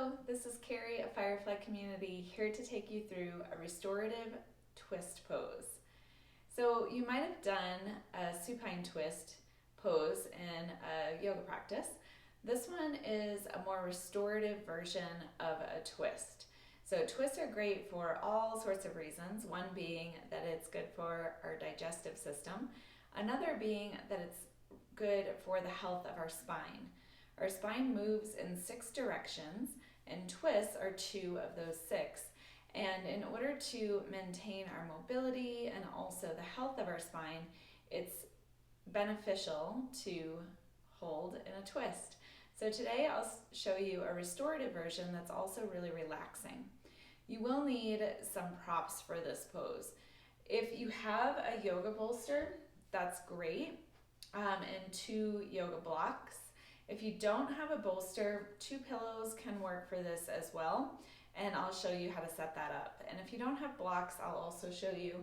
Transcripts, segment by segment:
Hello, this is Carrie, a Firefly community, here to take you through a restorative twist pose. So you might have done a supine twist pose in a yoga practice. This one is a more restorative version of a twist. So twists are great for all sorts of reasons, one being that it's good for our digestive system, another being that it's good for the health of our spine. Our spine moves in 6 directions, and twists are 2 of those 6. And in order to maintain our mobility and also the health of our spine, it's beneficial to hold in a twist. So today I'll show you a restorative version that's also really relaxing. You will need some props for this pose. If you have a yoga bolster, that's great, and 2 yoga blocks. If you don't have a bolster, 2 pillows can work for this as well, and I'll show you how to set that up. And if you don't have blocks, I'll also show you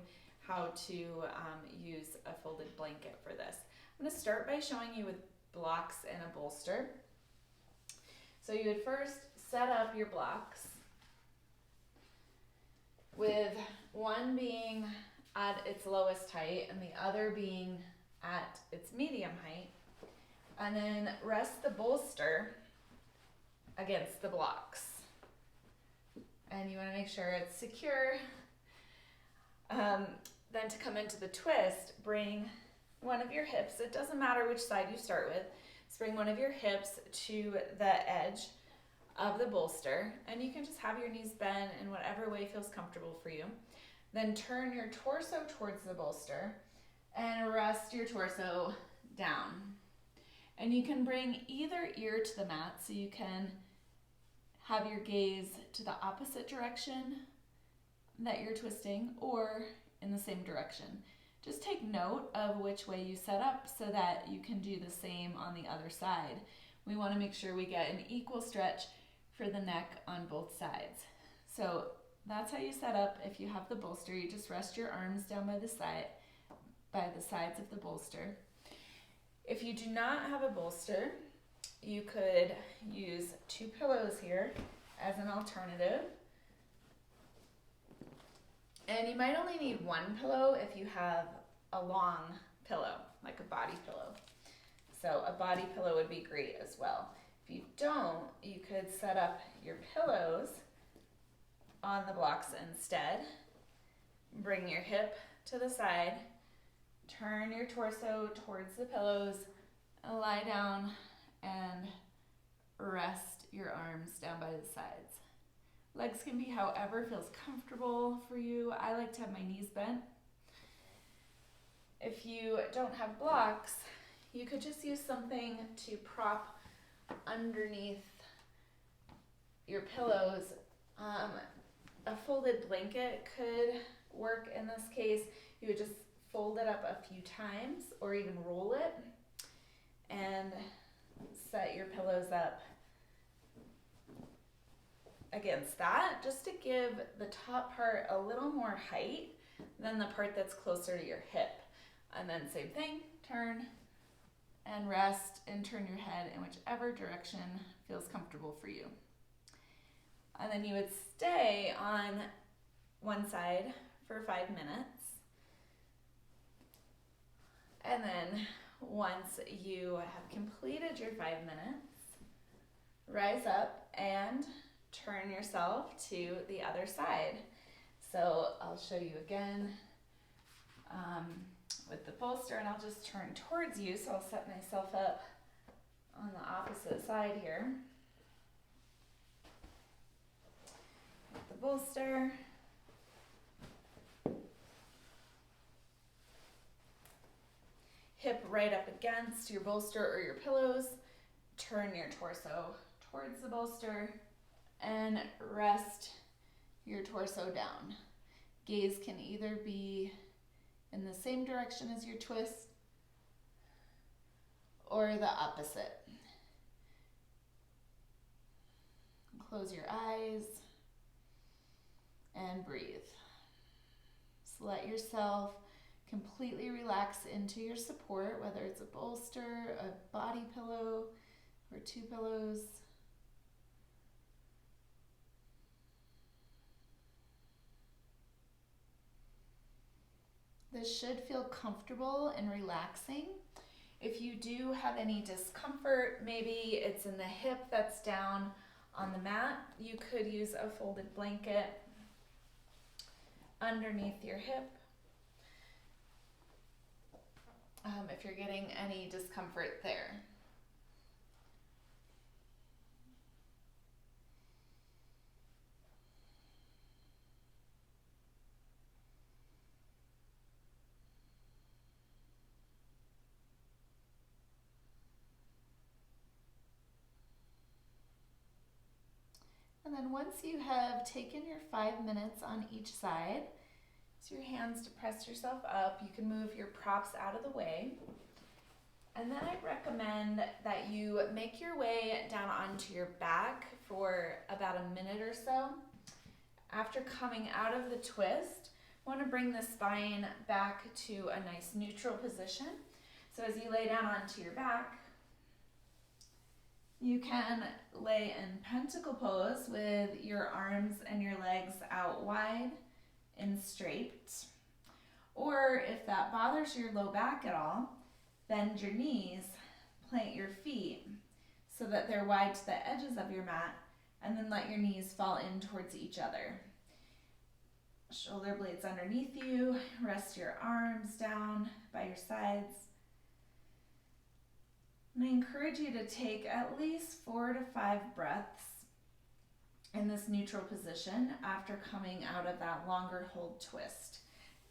how to use a folded blanket for this. I'm going to start by showing you with blocks and a bolster. So you would first set up your blocks with one being at its lowest height and the other being at its medium height. And then rest the bolster against the blocks. And you want to make sure it's secure. Then to come into the twist, bring one of your hips, it doesn't matter which side you start with, just bring one of your hips to the edge of the bolster, and you can just have your knees bent in whatever way feels comfortable for you. Then turn your torso towards the bolster and rest your torso down. And you can bring either ear to the mat, so you can have your gaze to the opposite direction that you're twisting or in the same direction. Just take note of which way you set up so that you can do the same on the other side. We want to make sure we get an equal stretch for the neck on both sides. So that's how you set up. If you have the bolster, you just rest your arms down by the sides of the bolster. If you do not have a bolster, you could use 2 pillows here as an alternative. And you might only need 1 pillow if you have a long pillow, like a body pillow. So a body pillow would be great as well. If you don't, you could set up your pillows on the blocks instead. Bring your hip to the side. Turn your torso towards the pillows, lie down, and rest your arms down by the sides. Legs can be however feels comfortable for you. I like to have my knees bent. If you don't have blocks, you could just use something to prop underneath your pillows. A folded blanket could work in this case. You would just fold it up a few times or even roll it and set your pillows up against that, just to give the top part a little more height than the part that's closer to your hip. And then same thing, turn and rest and turn your head in whichever direction feels comfortable for you. And then you would stay on one side for 5 minutes. And then once you have completed your 5 minutes, rise up and turn yourself to the other side. So I'll show you again with the bolster, and I'll just turn towards you. So I'll set myself up on the opposite side here. With the bolster. Hip right up against your bolster or your pillows. Turn your torso towards the bolster and rest your torso down. Gaze can either be in the same direction as your twist or the opposite. Close your eyes and breathe. Just let yourself completely relax into your support, whether it's a bolster, a body pillow, or 2 pillows. twists should feel comfortable and relaxing. If you do have any discomfort, maybe it's in the hip that's down on the mat, you could use a folded blanket underneath your hip. If you're getting any discomfort there. And then once you have taken your 5 minutes on each side, use your hands to press yourself up. You can move your props out of the way. And then I recommend that you make your way down onto your back for about a minute or so. After coming out of the twist, you want to bring the spine back to a nice neutral position. So as you lay down onto your back, you can lay in pentacle pose with your arms and your legs out wide and straight. Or if that bothers your low back at all, bend your knees, plant your feet so that they're wide to the edges of your mat, and then let your knees fall in towards each other. Shoulder blades underneath you, rest your arms down by your sides. And I encourage you to take at least 4 to 5 breaths in this neutral position after coming out of that longer hold twist.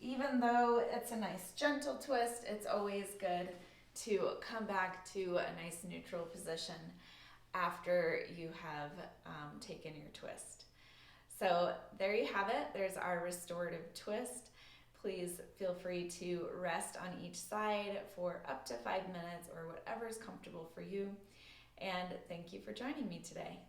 Even though it's a nice gentle twist, it's always good to come back to a nice neutral position after you have taken your twist. So there you have it. There's our restorative twist. Please feel free to rest on each side for up to 5 minutes or whatever is comfortable for you. And thank you for joining me today.